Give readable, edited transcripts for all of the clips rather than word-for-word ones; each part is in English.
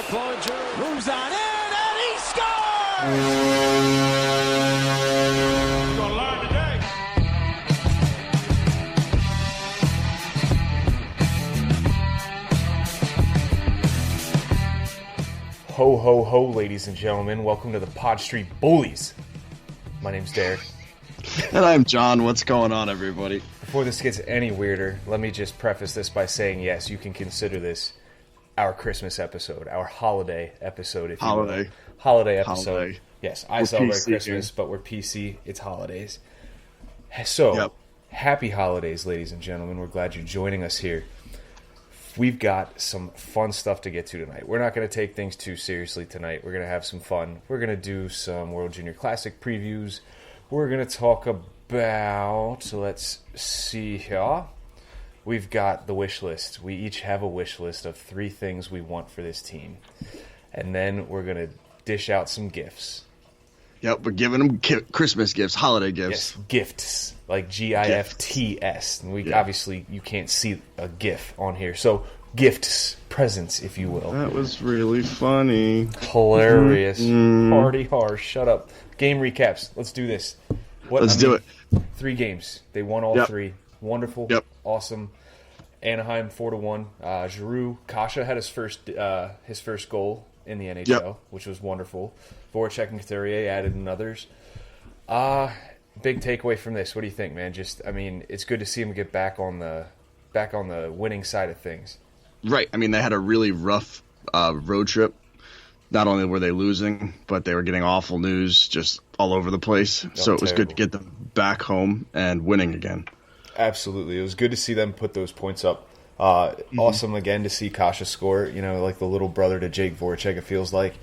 Bullinger moves on in, and he scores! He's gonna learn today. Ho, ho, ho, ladies and gentlemen. Welcome to the Pod Street Bullies. My name's Derek. And I'm John. What's going on, everybody? Before this gets any weirder, let me just preface this by saying, yes, you can consider this our Christmas episode, our holiday episode, if you will. Holiday episode. Holiday. Yes, I We're celebrate PC Christmas, here. but we're PC. It's holidays. So, Yep. Happy holidays, ladies and gentlemen. We're glad you're joining us here. We've got some fun stuff to get to tonight. We're not going to take things too seriously tonight. We're going to have some fun. We're going to do some World Junior Classic previews. We're going to talk about, let's see here. We've got the wish list. We each have a wish list of 3 things we want for this team. And then we're going to dish out some gifts. Yep, we're giving them Christmas gifts, holiday gifts. Yes, gifts, like GIFTS. And we obviously, you can't see a GIF on here. So, gifts, presents, if you will. That was really funny. Hilarious. Party hard. Shut up. Game recaps. Let's do this. Let's do it. 3 games. They won all 3. Wonderful. Yep. Awesome. Anaheim 4-1. Giroux, Kasha had his first goal in the NHL, which was wonderful. Voracek and Couturier added in others. Big takeaway from this. What do you think, man? It's good to see him get back on the winning side of things. Right. I mean, they had a really rough road trip. Not only were they losing, but they were getting awful news just all over the place. So it was good to get them back home and winning again. Absolutely. It was good to see them put those points up. Awesome again to see Kasha score, like the little brother to Jake Voracek, it feels like.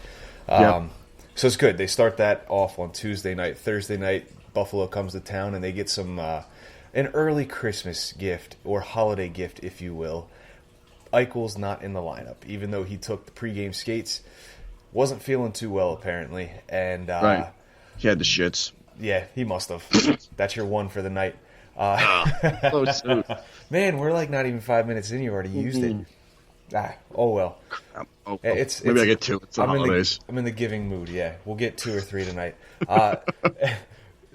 So it's good. They start that off on Tuesday night. Thursday night, Buffalo comes to town, and they get some an early Christmas gift, or holiday gift, if you will. Eichel's not in the lineup, even though he took the pregame skates. Wasn't feeling too well, apparently. And right. He had the shits. Yeah, he must have. That's your one for the night. So soon. Man, we're like not even 5 minutes in. You already used it. Oh well. Maybe I get 2. It's the holidays. I'm in the giving mood. Yeah, we'll get 2 or 3 tonight.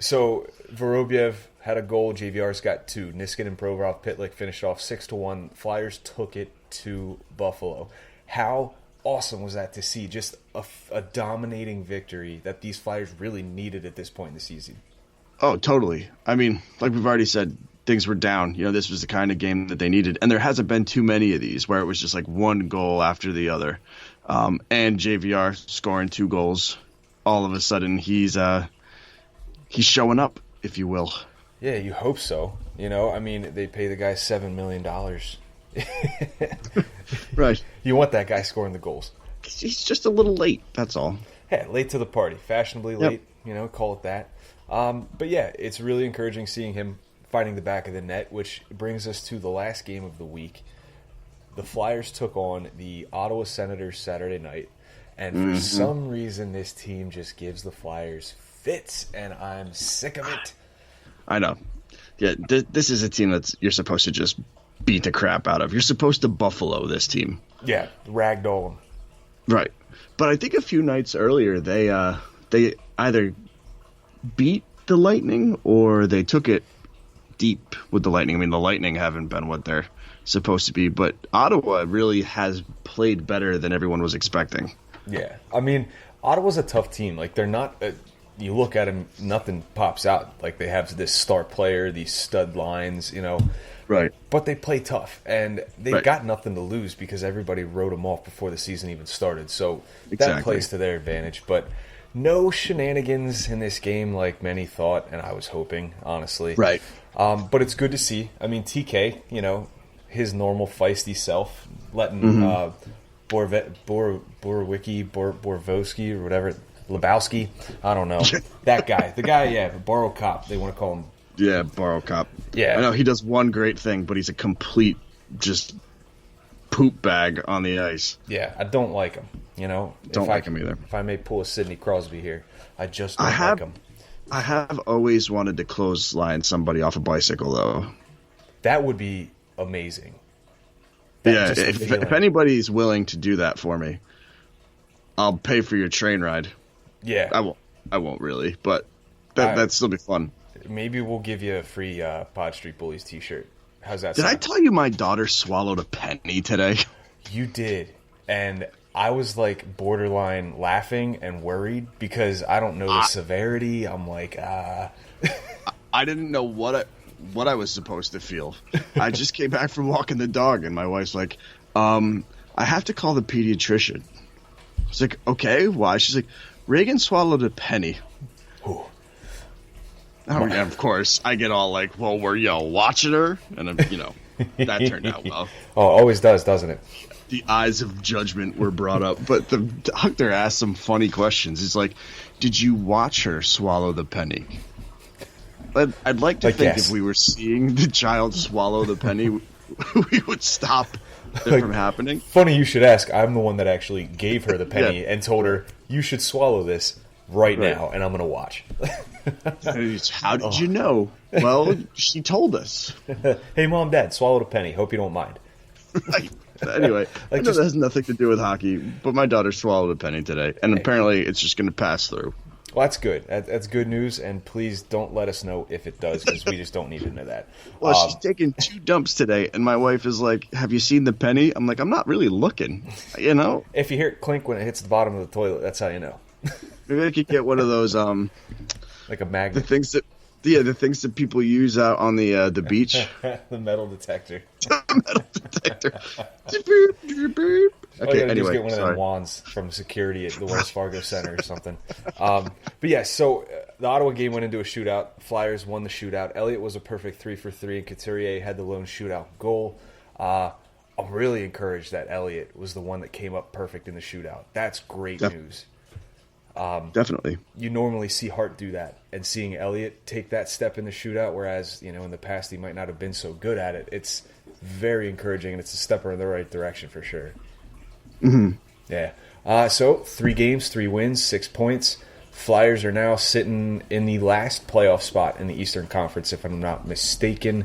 So Vorobyev had a goal. JVR's got 2. Niskanen and Provorov Pitlick finished off 6-1. Flyers took it to Buffalo. How awesome was that to see? Just a dominating victory that these Flyers really needed at this point in the season. Oh, totally. I mean, like we've already said, things were down. This was the kind of game that they needed. And there hasn't been too many of these where it was just like one goal after the other. And JVR scoring 2 goals. All of a sudden, he's showing up, if you will. Yeah, you hope so. They pay the guy $7 million. Right. You want that guy scoring the goals. He's just a little late, that's all. Yeah, late to the party. Fashionably late, call it that. But yeah, it's really encouraging seeing him finding the back of the net, which brings us to the last game of the week. The Flyers took on the Ottawa Senators Saturday night, and for some reason this team just gives the Flyers fits, and I'm sick of it. I know. Yeah, this is a team that you're supposed to just beat the crap out of. You're supposed to buffalo this team. Yeah, ragdoll them. Right. But I think a few nights earlier they either beat the Lightning or they took it deep with the Lightning. I mean, the Lightning haven't been what they're supposed to be, but Ottawa really has played better than everyone was expecting. Yeah. Ottawa's a tough team. Like, they're not you look at them, nothing pops out. Like, they have this star player, these stud lines, Right. But they play tough, and they've got nothing to lose because everybody wrote them off before the season even started. So that plays to their advantage. But no shenanigans in this game like many thought, and I was hoping, honestly. Right. But it's good to see. TK, his normal feisty self, letting Borowski, or whatever, Lebowski, I don't know. That guy. The guy, Borrow Cop, they want to call him. Yeah, Borrow Cop. Yeah. I know he does one great thing, but he's a complete just poop bag on the ice. Yeah, I don't like him, Don't like him either. If I may pull a Sidney Crosby here, I just don't like him. I have always wanted to clothesline somebody off a bicycle, though. That would be amazing. If anybody's willing to do that for me, I'll pay for your train ride. Yeah. I won't really, but that'd still be fun. Maybe we'll give you a free Pod Street Bullies t-shirt. How's that Did sound? I tell you my daughter swallowed a penny today? You did. And I was like borderline laughing and worried because I don't know the severity. I'm like, I didn't know what I was supposed to feel. I just came back from walking the dog, and my wife's like, I have to call the pediatrician. I was like, okay, why? She's like, Reagan swallowed a penny. Ooh. Oh, yeah, of course. I get all like, well, were you watching her? And, that turned out well. Oh, always does, doesn't it? The eyes of judgment were brought up, but the doctor asked some funny questions. He's like, did you watch her swallow the penny? I'd like to think yes. if we were seeing the child swallow the penny, we would stop it from happening. Funny you should ask. I'm the one that actually gave her the penny and told her, you should swallow this right now, and I'm going to watch. How did you know? Well, she told us. Hey, Mom, Dad, swallowed a penny. Hope you don't mind. Right. Anyway, I know that has nothing to do with hockey, but my daughter swallowed a penny today, and apparently it's just going to pass through. Well, that's good. That's good news, and please don't let us know if it does, because we just don't need to know that. Well, she's taking 2 dumps today, and my wife is like, have you seen the penny? I'm like, I'm not really looking, If you hear it clink when it hits the bottom of the toilet, that's how you know. Maybe I could get one of those, like a magnet. the things that people use out on the beach. The metal detector. Metal detector. Okay, Anyway, just get one of sorry. them wands from security at the Wells Fargo Center or something. But yeah, so the Ottawa game went into a shootout. Flyers won the shootout. Elliott was a perfect 3 for 3, and Couturier had the lone shootout goal. I'm really encouraged that Elliott was the one that came up perfect in the shootout. That's great news. Definitely. You normally see Hart do that, and seeing Elliott take that step in the shootout, whereas in the past he might not have been so good at it, it's very encouraging, and it's a step in the right direction for sure. Mm-hmm. Yeah. So 3 games, 3 wins, 6 points. Flyers are now sitting in the last playoff spot in the Eastern Conference, if I'm not mistaken.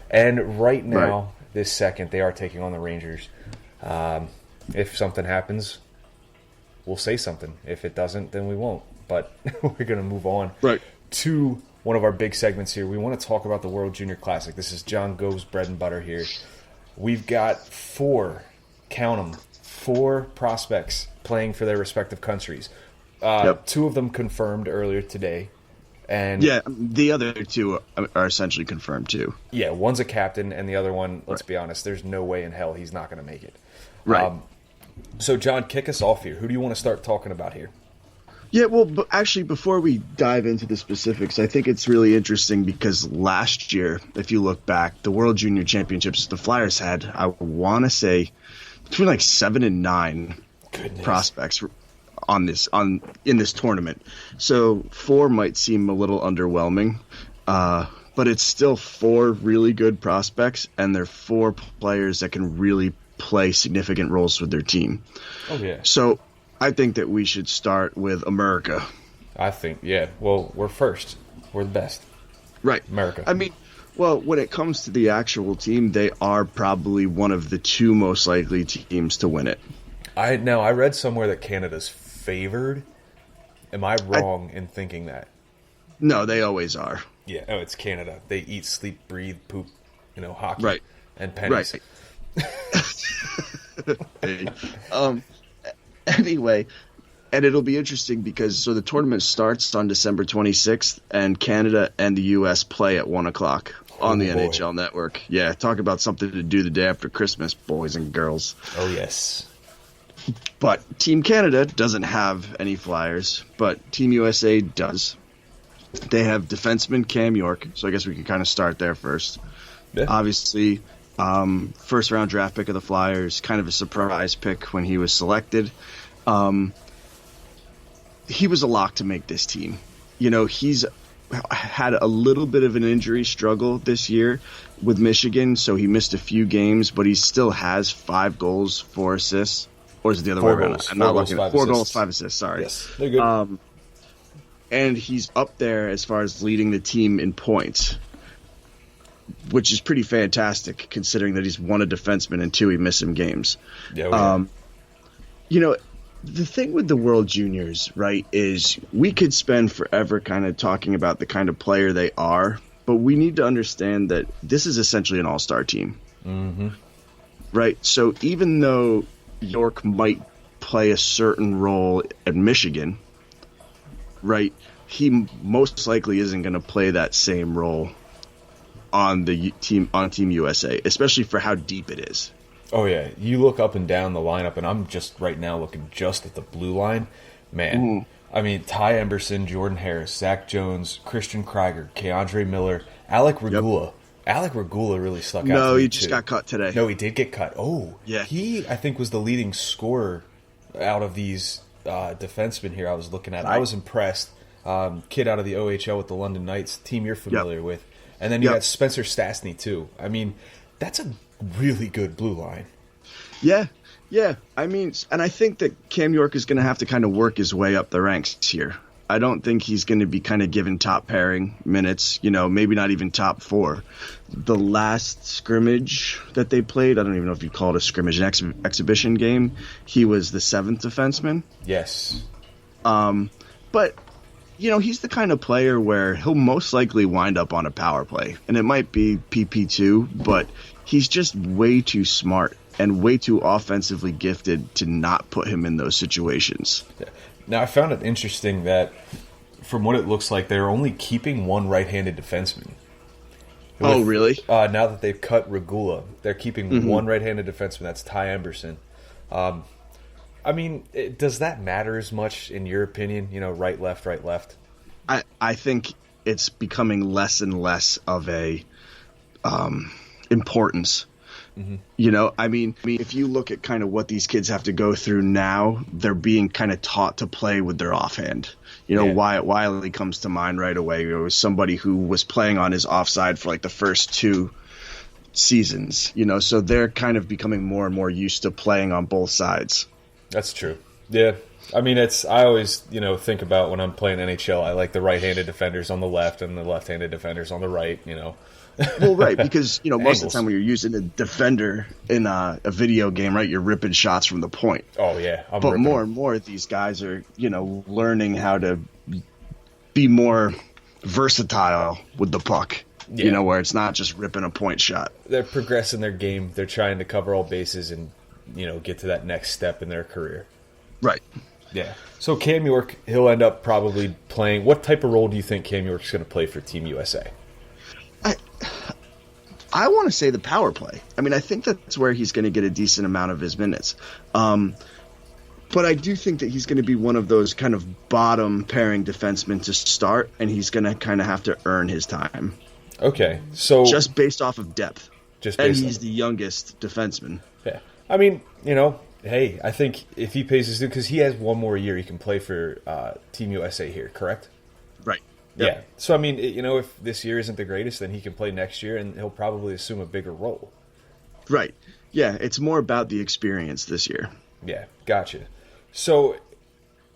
And right now, this second, they are taking on the Rangers. If something happens, we'll say something. If it doesn't, then we won't. But we're going to move on to one of our big segments here. We want to talk about the World Junior Classic. This is John Gove's bread and butter here. We've got 4, count them, 4 prospects playing for their respective countries. 2 of them confirmed earlier today. And yeah, the other 2 are essentially confirmed too. Yeah, one's a captain, and the other one, let's be honest, there's no way in hell he's not going to make it. Right. So, John, kick us off here. Who do you want to start talking about here? Yeah, well, actually, before we dive into the specifics, I think it's really interesting because last year, if you look back, the World Junior Championships the Flyers had, I want to say, between like 7 and 9 prospects in this tournament. So 4 might seem a little underwhelming, but it's still 4 really good prospects, and they're 4 players that can really play significant roles with their team. Oh, yeah. So I think that we should start with America. I think, yeah. Well, we're first. We're the best. Right. America. I mean, well, when it comes to the actual team, they are probably one of the 2 most likely teams to win it. I read somewhere that Canada's favored. Am I wrong in thinking that? No, they always are. Yeah. Oh, it's Canada. They eat, sleep, breathe, poop, hockey and pennies. Right. Anyway, and it'll be interesting because the tournament starts on December 26th, and Canada and the U.S. play at 1 o'clock on the NHL Network. Yeah, talk about something to do the day after Christmas, boys and girls. Oh, yes. But Team Canada doesn't have any Flyers, but Team USA does. They have defenseman Cam York, so I guess we can kind of start there first. Yeah. Obviously, first-round draft pick of the Flyers, kind of a surprise pick when he was selected. He was a lock to make this team. He's had a little bit of an injury struggle this year with Michigan, so he missed a few games, but he still has 5 goals, 4 assists. Or is it the other way around? I'm not looking at 4 goals, 5 assists. Sorry. Yes, they're good. And he's up there as far as leading the team in points, which is pretty fantastic considering that he's 1 a defenseman and 2 he missed some games. Yeah. the thing with the World Juniors, right, is we could spend forever kind of talking about the kind of player they are, but we need to understand that this is essentially an all-star team. Mm-hmm. Right? So even though York might play a certain role at Michigan, right, he most likely isn't going to play that same role on the team on Team USA, especially for how deep it is. Oh, yeah. You look up and down the lineup, and I'm just right now looking just at the blue line. Man, I mean, Ty Emberson, Jordan Harris, Zach Jones, Christian Krieger, Keandre Miller, Alec Regula. Yep. Alec Regula really stuck out to me, No, he just got cut today. No, he did get cut. Oh, yeah. He, I think, was the leading scorer out of these defensemen here I was looking at. Right. I was impressed. Kid out of the OHL with the London Knights, team you're familiar with. And then you got Spencer Stastny, too. I mean, that's a really good blue line. Yeah. I mean, and I think that Cam York is going to have to kind of work his way up the ranks here. I don't think he's going to be kind of given top pairing minutes, maybe not even top 4. The last scrimmage that they played, I don't even know if you call it a scrimmage, an exhibition game, he was the 7th defenseman. Yes. But, he's the kind of player where he'll most likely wind up on a power play. And it might be PP2, but he's just way too smart and way too offensively gifted to not put him in those situations. Yeah. Now, I found it interesting that, from what it looks like, they're only keeping one right-handed defenseman. Oh, really? Now that they've cut Regula, they're keeping one right-handed defenseman. That's Ty Emberson. I mean, does that matter as much, in your opinion? Right, left, right, left? I think it's becoming less and less of a importance. I mean, if you look at kind of what these kids have to go through now, they're being kind of taught to play with their offhand. Wyatt Wiley comes to mind right away. It was somebody who was playing on his offside for like the first 2 seasons, so they're kind of becoming more and more used to playing on both sides. That's true. Yeah. I mean, I always, think about when I'm playing NHL, I like the right-handed defenders on the left and the left-handed defenders on the right, Well, right, because, most of the time when you're using a defender in a video game, right, you're ripping shots from the point. Oh, yeah. But more and more, these guys are, learning how to be more versatile with the puck, where it's not just ripping a point shot. They're progressing their game. They're trying to cover all bases and, get to that next step in their career. Right. Yeah. So Cam York, he'll end up probably playing. What type of role do you think Cam York's going to play for Team USA? I want to say the power play. I mean, I think that's where he's going to get a decent amount of his minutes. But I do think that he's going to be one of those kind of bottom pairing defensemen to start, and he's going to kind of have to earn his time. Okay. So just based off of depth. And he's the youngest defenseman. Yeah. I mean, hey, I think if he pays his due, because he has one more year he can play for Team USA here, correct? Right. Yep. Yeah. So, I mean, if this year isn't the greatest, then he can play next year, and he'll probably assume a bigger role. Right. Yeah, it's more about the experience this year. Yeah, gotcha. So,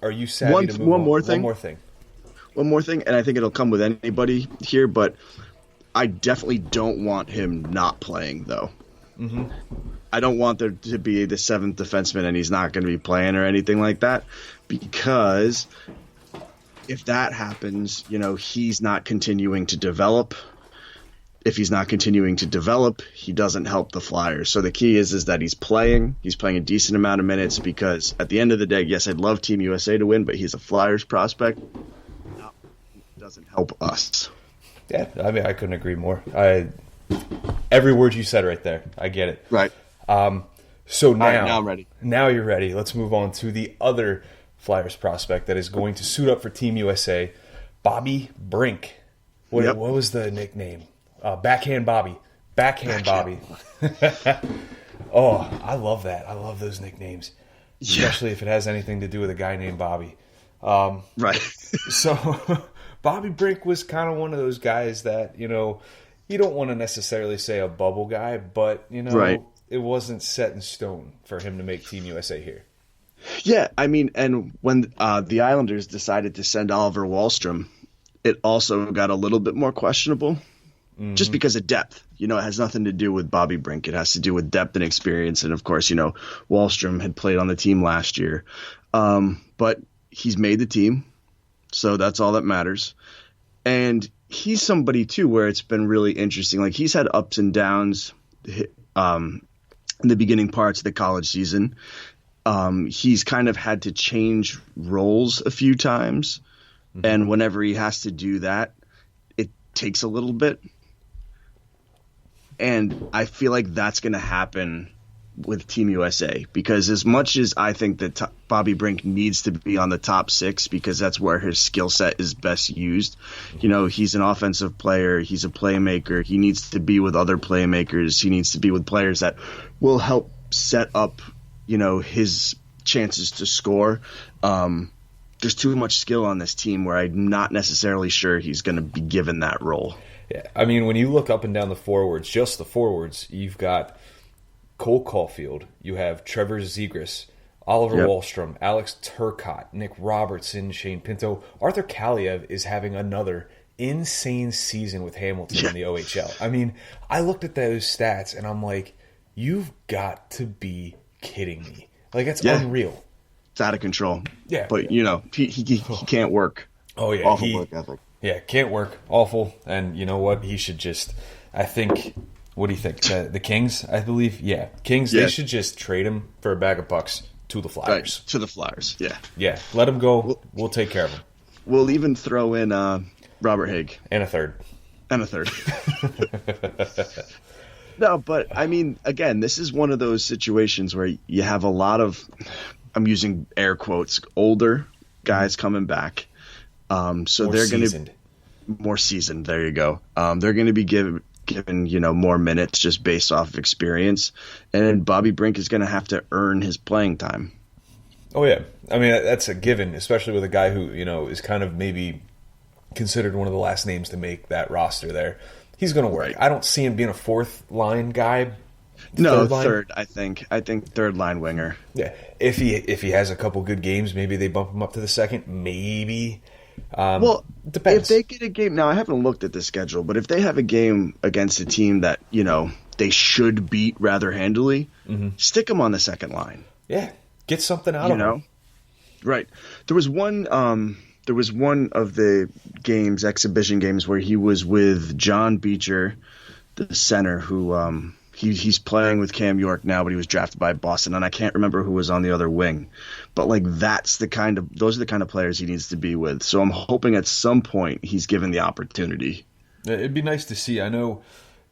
are you savvy to move on? One more thing. One more thing, and I think it'll come with anybody here, but I definitely don't want him not playing, though. Mm-hmm. I don't want there to be the 7th defenseman and he's not going to be playing or anything like that, because if that happens, he's not continuing to develop. If he's not continuing to develop, he doesn't help the Flyers. So the key is that he's playing a decent amount of minutes, because at the end of the day, yes, I'd love Team USA to win, but he's a Flyers prospect. No, it doesn't help us. Yeah, I mean, I couldn't agree more. Every word you said right there, I get it. Right. So now, now I'm ready. Now you're ready. Let's move on to the other Flyers prospect that is going to suit up for Team USA, Bobby Brink. What was the nickname? Backhand Bobby. Backhand Bobby. Oh, I love that. I love those nicknames, especially if it has anything to do with a guy named Bobby. Right. So Bobby Brink was kind of one of those guys that, you don't want to necessarily say a bubble guy, but, right. It wasn't set in stone for him to make Team USA here. Yeah, I mean, and when the Islanders decided to send Oliver Wahlstrom, it also got a little bit more questionable, just because of depth. It has nothing to do with Bobby Brink. It has to do with depth and experience. And, of course, Wahlstrom had played on the team last year. But he's made the team, so that's all that matters. And he's somebody too where it's been really interesting. Like he's had ups and downs in the beginning parts of the college season. He's kind of had to change roles a few times, and whenever he has to do that, it takes a little bit. And I feel like that's going to happen with Team USA, because as much as I think that Bobby Brink needs to be on the top 6 because that's where his skill set is best used. You know, he's an offensive player. He's a playmaker. He needs to be with other playmakers. He needs to be with players that will help set up, you know, his chances to score. There's too much skill on this team where I'm not necessarily sure he's going to be given that role. Yeah, I mean, when you look up and down the forwards, just the forwards, you've got Cole Caulfield, you have Trevor Zegras, Oliver Wahlstrom, Alex Turcotte, Nick Robertson, Shane Pinto. Arthur Kaliev is having another insane season with Hamilton in the OHL. I mean, I looked at those stats and I'm like, you've got to be kidding me. Like, it's unreal. It's out of control. Yeah. But, you know, he can't work. Oh, yeah. Awful work ethic. Yeah, can't work. Awful. And you know what? He should just, I think, what do you think? The Kings, I believe? Yeah. Kings, they should just trade him for a bag of pucks to the Flyers. Right, to the Flyers, yeah. Yeah, let him go. We'll take care of him. We'll even throw in Robert Higg. And a third. No, but, I mean, again, this is one of those situations where you have a lot of, I'm using air quotes, older guys coming back. So they're going to more seasoned. There you go. They're going to be given, you know, more minutes just based off of experience, and then Bobby Brink is going to have to earn his playing time. Oh yeah, I mean that's a given, especially with a guy who, you know, is kind of maybe considered one of the last names to make that roster. There, he's going to work. Right. I don't see him being a fourth line guy. No, third. I think third line winger. Yeah, if he has a couple good games, maybe they bump him up to the second. Maybe. Well, depends. If they get a game now, I haven't looked at the schedule, but if they have a game against a team that, you know, they should beat rather handily, stick them on the second line. Yeah, get something out of them. Right. There was one of the games, exhibition games, where he was with John Beecher, the center, who he's playing with Cam York now, but he was drafted by Boston, and I can't remember who was on the other wing. But like those are the kind of players he needs to be with. So I'm hoping at some point he's given the opportunity. It'd be nice to see. I know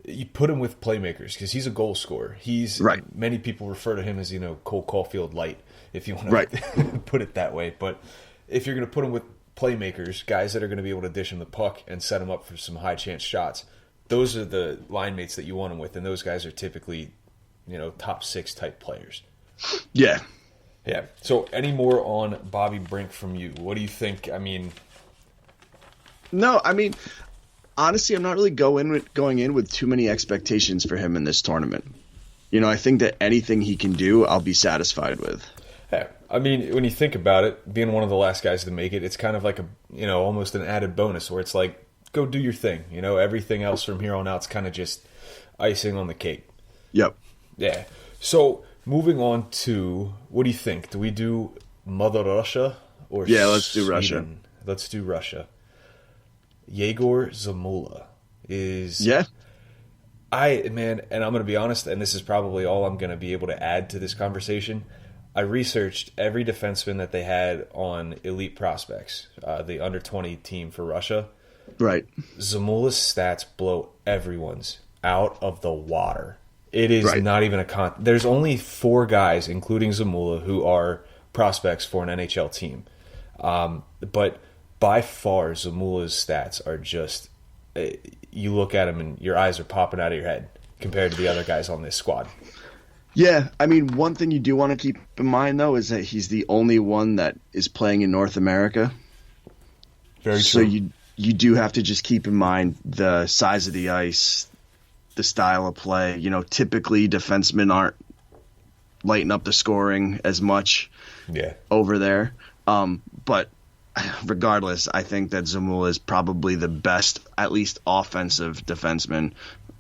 you put him with playmakers because he's a goal scorer. He's right. Many people refer to him as, you know, Cole Caulfield light, if you want to put it that way. But if you're going to put him with playmakers, guys that are going to be able to dish him the puck and set him up for some high chance shots, those are the line mates that you want him with, and those guys are typically, you know, top 6 type players. Yeah. Yeah. So any more on Bobby Brink from you? What do you think? I mean... No, I mean, honestly, I'm not really going in with too many expectations for him in this tournament. You know, I think that anything he can do, I'll be satisfied with. Yeah. I mean, when you think about it, being one of the last guys to make it, it's kind of like almost an added bonus where it's like, go do your thing. You know, everything else from here on out is kind of just icing on the cake. Yep. Yeah. So moving on to, what do you think? Do we do Mother Russia or let's do Sweden? Russia. Let's do Russia. Yegor Zamula is... Yeah. And I'm going to be honest, and this is probably all I'm going to be able to add to this conversation. I researched every defenseman that they had on Elite Prospects, the under-20 team for Russia. Right. Zamula's stats blow everyone's out of the water. It is not even there's only 4 guys, including Zamula, who are prospects for an NHL team. But by far, Zamula's stats are just... you look at him and your eyes are popping out of your head compared to the other guys on this squad. Yeah, I mean, one thing you do want to keep in mind, though, is that he's the only one that is playing in North America. Very true. So you do have to just keep in mind the size of the ice, the style of play. You know, typically defensemen aren't lighting up the scoring as much over there. But regardless, I think that Zamula is probably the best, at least offensive defenseman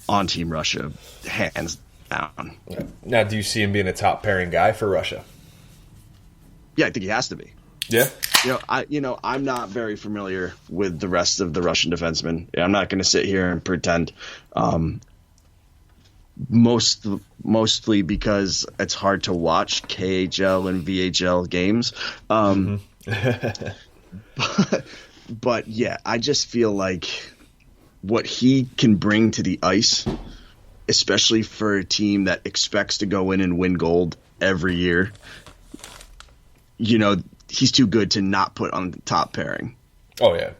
on Team Russia, hands down. Now, do you see him being a top pairing guy for Russia? Yeah, I think he has to be. Yeah. I'm not very familiar with the rest of the Russian defensemen. I'm not going to sit here and pretend. Mostly because it's hard to watch KHL and VHL games. But yeah, I just feel like what he can bring to the ice, especially for a team that expects to go in and win gold every year, he's too good to not put on the top pairing. Oh, yeah.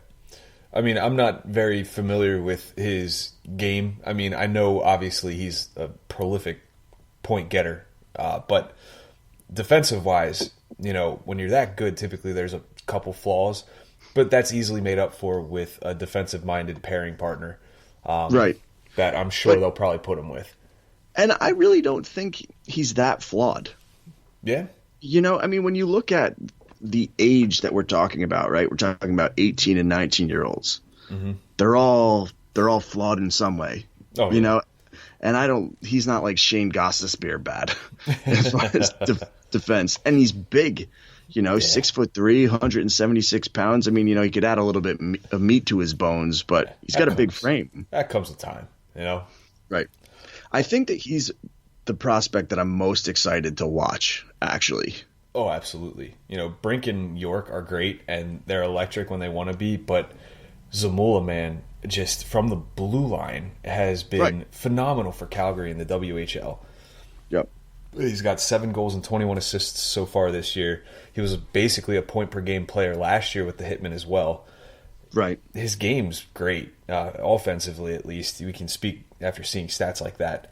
I mean, I'm not very familiar with his game. I mean, I know obviously he's a prolific point getter, but defensive-wise, when you're that good, typically there's a couple flaws, but that's easily made up for with a defensive-minded pairing partner, right? That I'm sure they'll probably put him with. And I really don't think he's that flawed. Yeah. I mean, when you look at the age that we're talking about, right? We're talking about 18 and 19-year-olds. Mm-hmm. They're all flawed in some way. Oh, yeah. And he's not like Shane Gostisbehere bad as far as defense. And he's big, 6'3", 176 pounds. I mean, he could add a little bit of meat to his bones, but he's got a big frame. That comes with time, Right. I think that he's the prospect that I'm most excited to watch, actually. Oh, absolutely. Brink and York are great, and they're electric when they want to be, but Zamula, man, just from the blue line has been phenomenal for Calgary in the WHL. Yep. He's got 7 goals and 21 assists so far this year. He was basically a point-per-game player last year with the Hitmen as well. Right. His game's great, offensively at least. We can speak after seeing stats like that.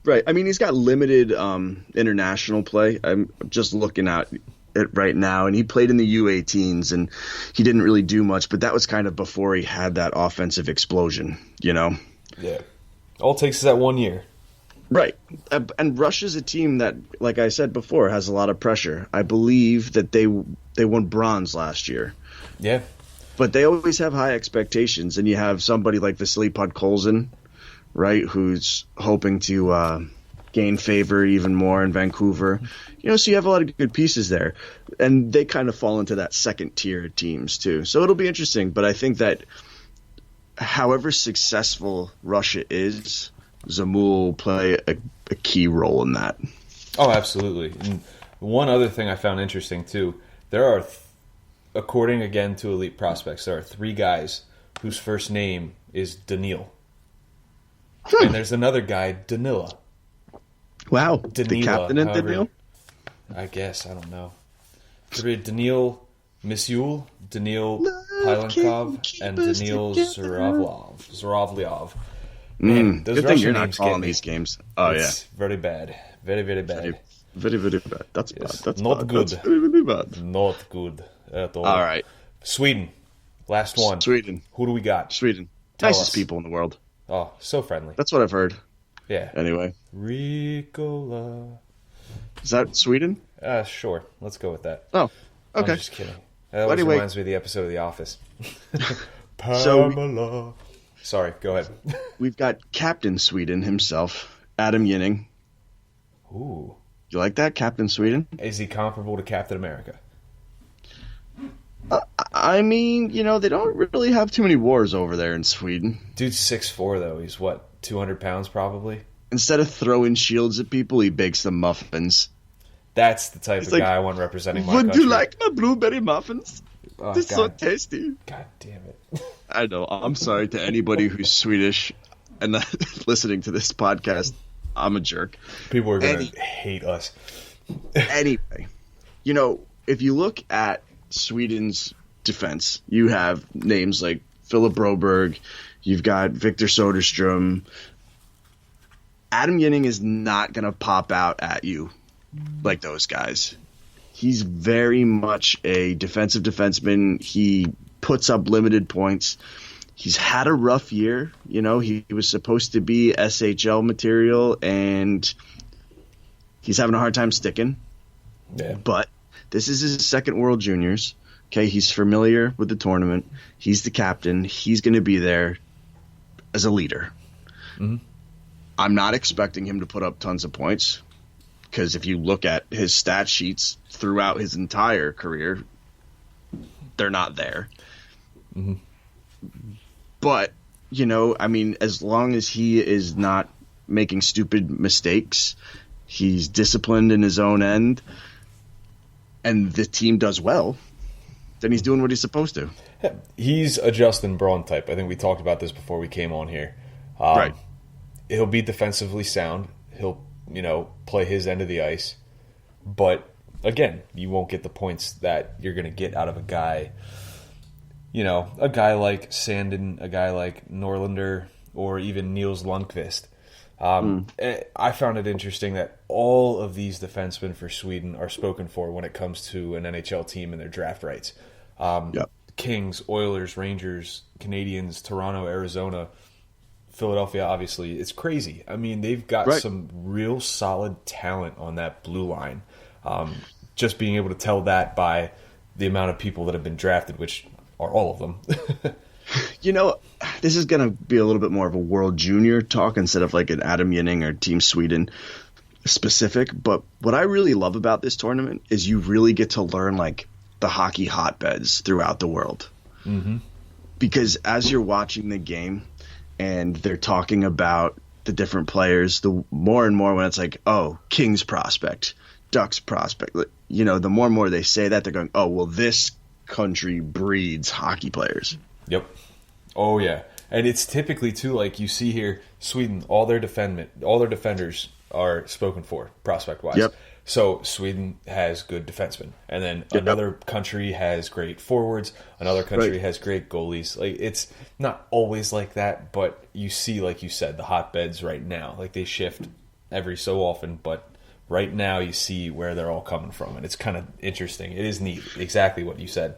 Right. I mean, he's got limited international play. I'm just looking at it right now, and he played in the U18s, and he didn't really do much, but that was kind of before he had that offensive explosion, Yeah. All it takes is that 1 year. Right. And Russia's a team that, like I said before, has a lot of pressure. I believe that they won bronze last year. Yeah. But they always have high expectations, and you have somebody like Vasily Podkolzin, right, who's hoping to gain favor even more in Vancouver. So you have a lot of good pieces there. And they kind of fall into that second tier teams too. So it'll be interesting. But I think that however successful Russia is, Zamul will play a key role in that. Oh, absolutely. And one other thing I found interesting too, there are, according again to Elite Prospects, there are 3 guys whose first name is Daniil. And there's another guy, Danila. Wow. Danila, the captain in Danil? I guess. I don't know. Daniil Misyul, Daniil Pilenkov, and Daniil Zuravlyov. Man, those good Russian thing you're not names calling get me. these games. Oh, It's very bad. Very, very bad. Very, very bad. That's Yes. bad. That's Not bad. good. That's very, very bad. Not good at all. All right. Sweden. Last one. Sweden. Who do we got? Sweden. Tell Nicest us. people in the world. Oh, so friendly. That's what I've heard. Yeah. Anyway. Ricola. Is that Sweden? Sure. Let's go with that. Oh, okay. I'm just kidding. That always Anyway. reminds me of the episode of The Office. So- Pamela. Sorry, go ahead. We've got Captain Sweden himself, Adam Yinning. Ooh. You like that, Captain Sweden? Is he comparable to Captain America? I mean, they don't really have too many wars over there in Sweden. Dude's 6'4", though. He's, 200 pounds probably? Instead of throwing shields at people, he bakes them muffins. That's the type of like, guy I want representing my Would country. you like my blueberry muffins? Oh, They're so God. tasty. God damn it. I know. I'm sorry to anybody who's Swedish and listening to this podcast. I'm a jerk. People are going to hate us. Anyway, if you look at Sweden's defense, you have names like Philip Broberg, you've got Victor Soderstrom. Adam Yinning is not going to pop out at you like those guys. He's very much a defensive defenseman. He puts up limited points. He's had a rough year. He was supposed to be SHL material, and he's having a hard time sticking. Yeah. But this is his second World Juniors. Okay, he's familiar with the tournament. He's the captain. He's going to be there as a leader. Mm-hmm. I'm not expecting him to put up tons of points because if you look at his stat sheets throughout his entire career, they're not there. Mm-hmm. But, I mean, as long as he is not making stupid mistakes, he's disciplined in his own end, and the team does well, then he's doing what he's supposed to. He's a Justin Braun type. I think we talked about this before we came on here. Right. He'll be defensively sound. He'll, play his end of the ice. But, again, you won't get the points that you're going to get out of a guy, a guy like Sandin, a guy like Norlinder, or even Niels Lundqvist. I found it interesting that all of these defensemen for Sweden are spoken for when it comes to an NHL team and their draft rights. Yep. Kings, Oilers, Rangers, Canadians, Toronto, Arizona, Philadelphia, obviously. It's crazy. I mean, they've got some real solid talent on that blue line. Just being able to tell that by the amount of people that have been drafted, which are all of them. This is going to be a little bit more of a World Junior talk instead of like an Adam Yinning or Team Sweden specific. But what I really love about this tournament is you really get to learn like the hockey hotbeds throughout the world. Mm-hmm. Because as you're watching the game and they're talking about the different players, the more and more when it's like, oh, Kings prospect, Ducks prospect, the more and more they say that, they're going, oh, well, this country breeds hockey players. Yep. Oh yeah, and it's typically too, like you see here, Sweden, all their defenders are spoken for prospect wise. Yep. So Sweden has good defensemen, and then another country has great forwards. Another country has great goalies. Like it's not always like that, but you see, like you said, the hotbeds right now. Like they shift every so often, but right now you see where they're all coming from, and it's kind of interesting. It is neat, exactly what you said.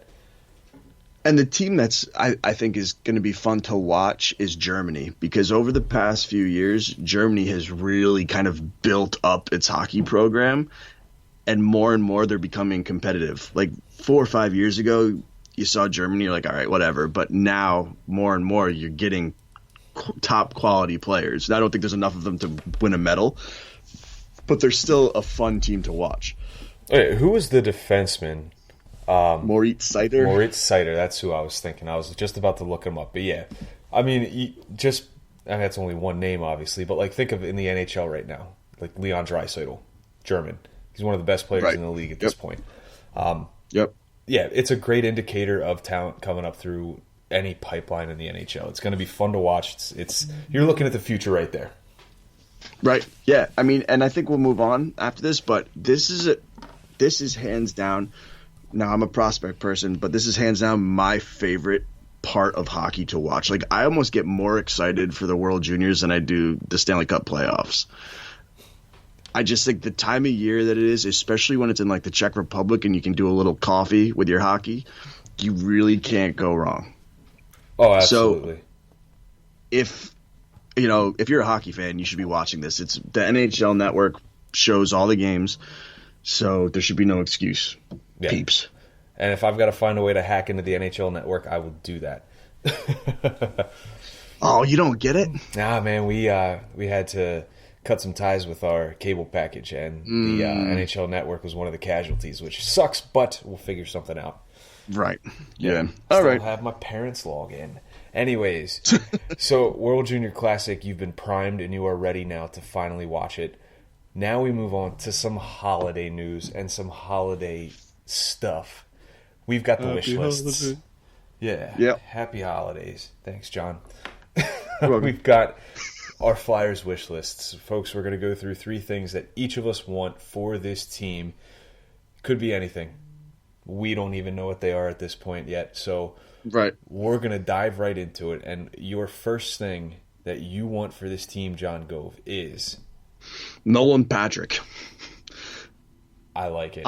And the team that's I think is going to be fun to watch is Germany, because over the past few years, Germany has really kind of built up its hockey program, and more they're becoming competitive. Like 4 or 5 years ago, you saw Germany, you're like, all right, whatever. But now more and more you're getting top quality players. And I don't think there's enough of them to win a medal, but they're still a fun team to watch. Okay, who was the defenseman? Moritz Seider. That's who I was thinking. I was just about to look him up. But yeah, I mean, that's only one name, obviously. But like, think of in the NHL right now, like Leon Draisaitl, German. He's one of the best players in the league at this point. Yep. Yeah, it's a great indicator of talent coming up through any pipeline in the NHL. It's going to be fun to watch. It's you're looking at the future right there. Right. Yeah. I mean, and I think we'll move on after this, but this is hands down. Now, I'm a prospect person, but this is hands down my favorite part of hockey to watch. Like, I almost get more excited for the World Juniors than I do the Stanley Cup playoffs. I just think the time of year that it is, especially when it's in like the Czech Republic and you can do a little coffee with your hockey, you really can't go wrong. Oh, absolutely. So if you're a hockey fan, you should be watching this. It's the NHL Network shows all the games, so there should be no excuse. Yeah. Peeps. And if I've got to find a way to hack into the NHL Network, I will do that. Oh, you don't get it? Nah, man, we had to cut some ties with our cable package, and the NHL Network was one of the casualties, which sucks, but we'll figure something out. Right. Yeah. All right. Have my parents log in. Anyways, so World Junior Classic, you've been primed and you are ready now to finally watch it. Now we move on to some holiday news and some holiday stuff. We've got the wish lists. Holiday. Yeah. Yep. Happy holidays. Thanks, John. We've got our Flyers wish lists. Folks, we're going to go through 3 things that each of us want for this team. Could be anything. We don't even know what they are at this point yet. So we're going to dive right into it. And your first thing that you want for this team, John Gove, is... Nolan Patrick. I like it.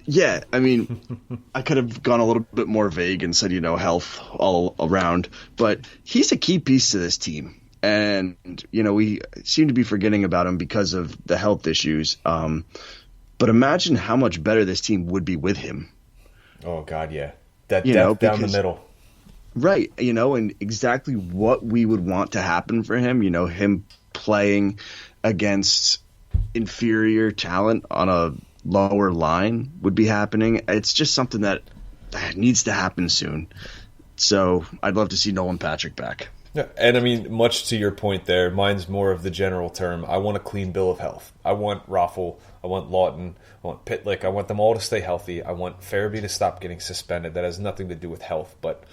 Yeah, I mean, I could have gone a little bit more vague and said, health all around, but he's a key piece to this team. And, we seem to be forgetting about him because of the health issues. But imagine how much better this team would be with him. Oh, God, yeah. That depth down the middle. Right, and exactly what we would want to happen for him, him playing against inferior talent on a lower line would be happening. It's just something that needs to happen soon. So I'd love to see Nolan Patrick back. Yeah, and I mean, much to your point there, mine's more of the general term. I want a clean bill of health. I want Raffle, I want Lawton, I want Pitlick, I want them all to stay healthy. I want Farabee to stop getting suspended. That has nothing to do with health, but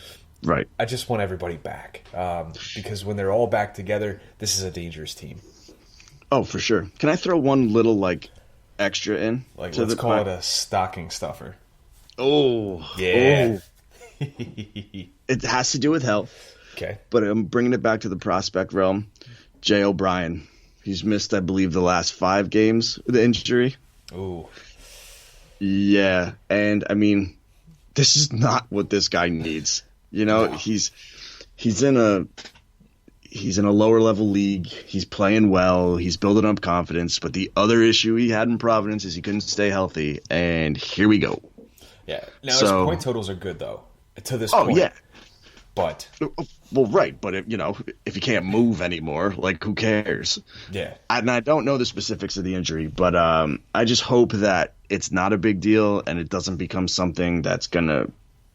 right. I just want everybody back. Because when they're all back together, this is a dangerous team. Oh, for sure. Can I throw one little, extra in? Let's call it a stocking stuffer. Oh. Yeah. Oh. It has to do with health. Okay. But I'm bringing it back to the prospect realm. Jay O'Brien. He's missed, I believe, the last 5 games with the injury. Ooh. Yeah. And, I mean, this is not what this guy needs. No. He's in a lower level league. He's playing well. He's building up confidence. But the other issue he had in Providence is he couldn't stay healthy. And here we go. Yeah. Now, his point totals are good, though, to this point. Oh, yeah. But well, right, but if you can't move anymore, who cares? Yeah. And I don't know the specifics of the injury, but I just hope that it's not a big deal and it doesn't become something that's gonna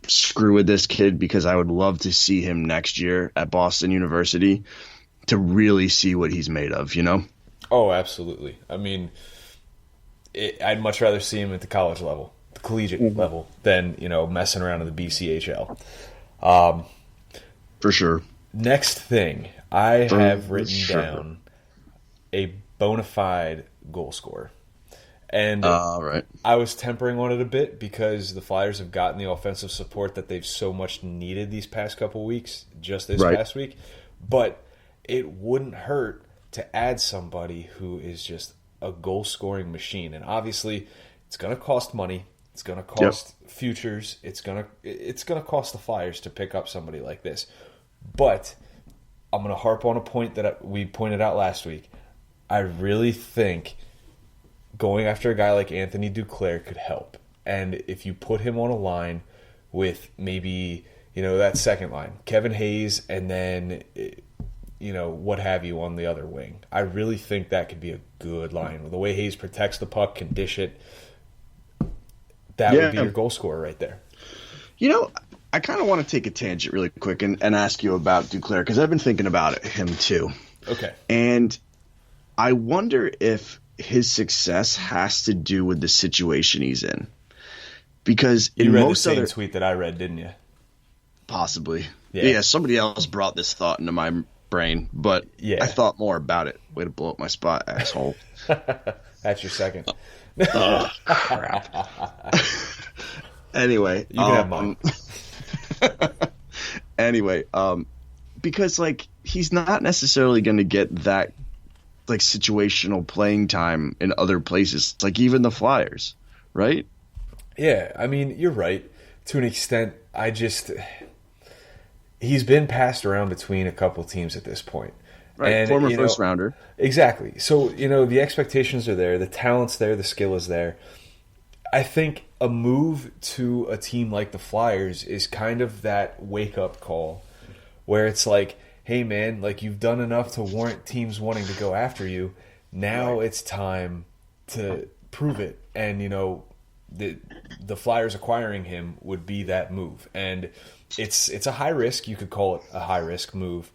screw with this kid, because I would love to see him next year at Boston University to really see what he's made of. Oh, absolutely. I mean, I'd much rather see him at the college level, the collegiate level, than messing around in the BCHL. For sure. Next thing, I have written down a bona fide goal scorer. And right. I was tempering on it a bit because the Flyers have gotten the offensive support that they've so much needed these past couple weeks, just this past week. But it wouldn't hurt to add somebody who is just a goal-scoring machine. And obviously, it's going to cost money. It's going to cost futures. It's going to cost the Flyers to pick up somebody like this. But I'm going to harp on a point that we pointed out last week. I really think going after a guy like Anthony Duclair could help. And if you put him on a line with maybe, that second line, Kevin Hayes, and then, what have you on the other wing, I really think that could be a good line. The way Hayes protects the puck, can dish it, that would be your goal scorer right there. I kind of want to take a tangent really quick and ask you about Duclair, because I've been thinking about him too. Okay. And I wonder if his success has to do with the situation he's in. Because you read most the same tweet that I read, didn't you? Possibly. Yeah, somebody else brought this thought into my brain, but I thought more about it. Way to blow up my spot, asshole. That's your second. Oh, crap. Anyway. You can have mine. Anyway, because he's not necessarily going to get that situational playing time in other places, even the Flyers, right? Yeah, I mean, you're right to an extent. He's been passed around between a couple teams at this point. Right, and, former first rounder. Exactly. So, the expectations are there, the talent's there, the skill is there. I think a move to a team like the Flyers is kind of that wake-up call where it's like, hey, man, you've done enough to warrant teams wanting to go after you. Now it's time to prove it. And, the Flyers acquiring him would be that move. And it's a high risk. You could call it a high-risk move.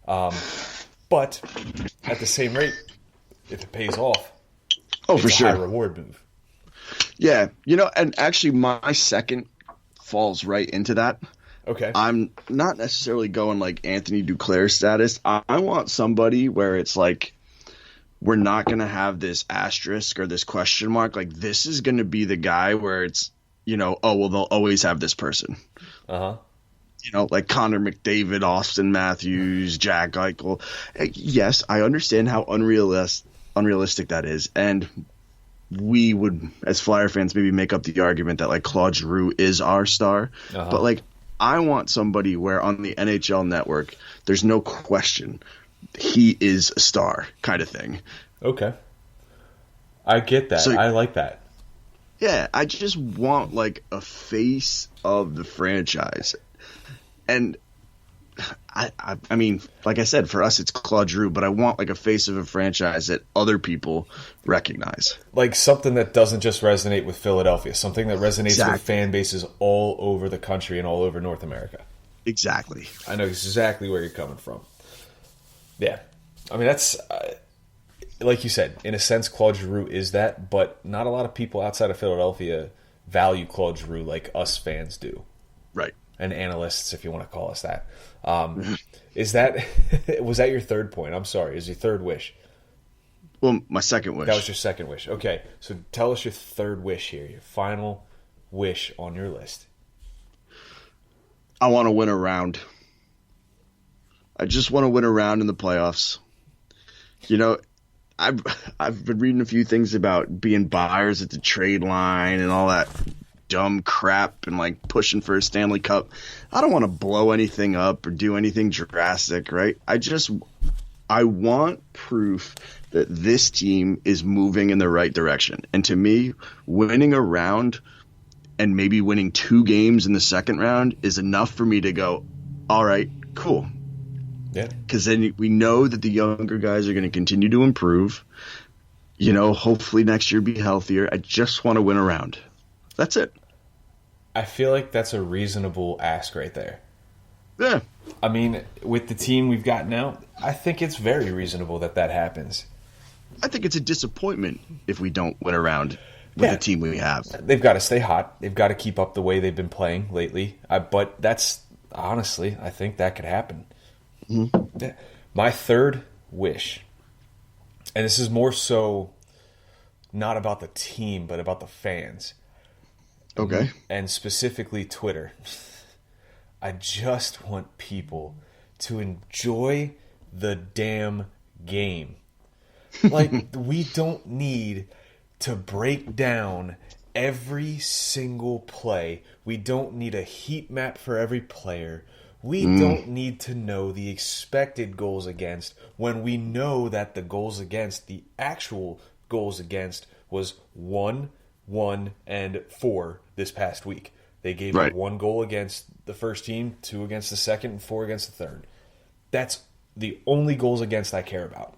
But at the same rate, if it pays off, it's for sure. a high-reward move. Yeah, and actually my second falls right into that. Okay. I'm not necessarily going Anthony Duclair status. I want somebody where it's we're not going to have this asterisk or this question mark. This is going to be the guy where it's, they'll always have this person. Uh-huh. Connor McDavid, Austin Matthews, Jack Eichel. Yes, I understand how unrealistic that is. And we would, as Flyer fans, maybe make up the argument that Claude Giroux is our star. Uh-huh. But I want somebody where on the NHL Network, there's no question he is a star kind of thing. Okay. I get that. I like that. Yeah, I just want a face of the franchise. And I mean, like I said, for us it's Claude Giroux, but I want like a face of a franchise that other people recognize. Like something that doesn't just resonate with Philadelphia, something that resonates Exactly. with fan bases all over the country and all over North America. Exactly. I know exactly where you're coming from. Yeah. I mean, that's, like you said, in a sense, Claude Giroux is that, but not a lot of people outside of Philadelphia value Claude Giroux like us fans do. Right. And analysts, if you want to call us that. Is that, was that your third point? I'm sorry. Is your third wish? Well, my second wish. That was your second wish. Okay. So tell us your third wish here, your final wish on your list. I want to win a round. I just want to win a round in the playoffs. You know, I've been reading a few things about being buyers at the trade line and all that dumb crap and like pushing for a Stanley Cup. I don't want to blow anything up or do anything drastic, right? I want proof that this team is moving in the right direction. And to me, winning a round and maybe winning 2 games in the second round is enough for me to go, all right, cool. Yeah. Because then we know that the younger guys are going to continue to improve. You know, hopefully next year be healthier. I just want to win a round. That's it. I feel like that's a reasonable ask right there. Yeah. I mean, with the team we've got now, I think it's very reasonable that happens. I think it's a disappointment if we don't win a round with the team we have. They've got to stay hot. They've got to keep up the way they've been playing lately. But that's, honestly, I think that could happen. Mm-hmm. My third wish, and this is more so not about the team, but about the fans. Okay. And specifically Twitter. I just want people to enjoy the damn game. Like, we don't need to break down every single play. We don't need a heat map for every player. We don't need to know the expected goals against when we know that the goals against, the actual goals against, was 1, 1, and 4 this past week. They gave up 1 goal against the first team, 2 against the second, and 4 against the third. That's the only goals against I care about.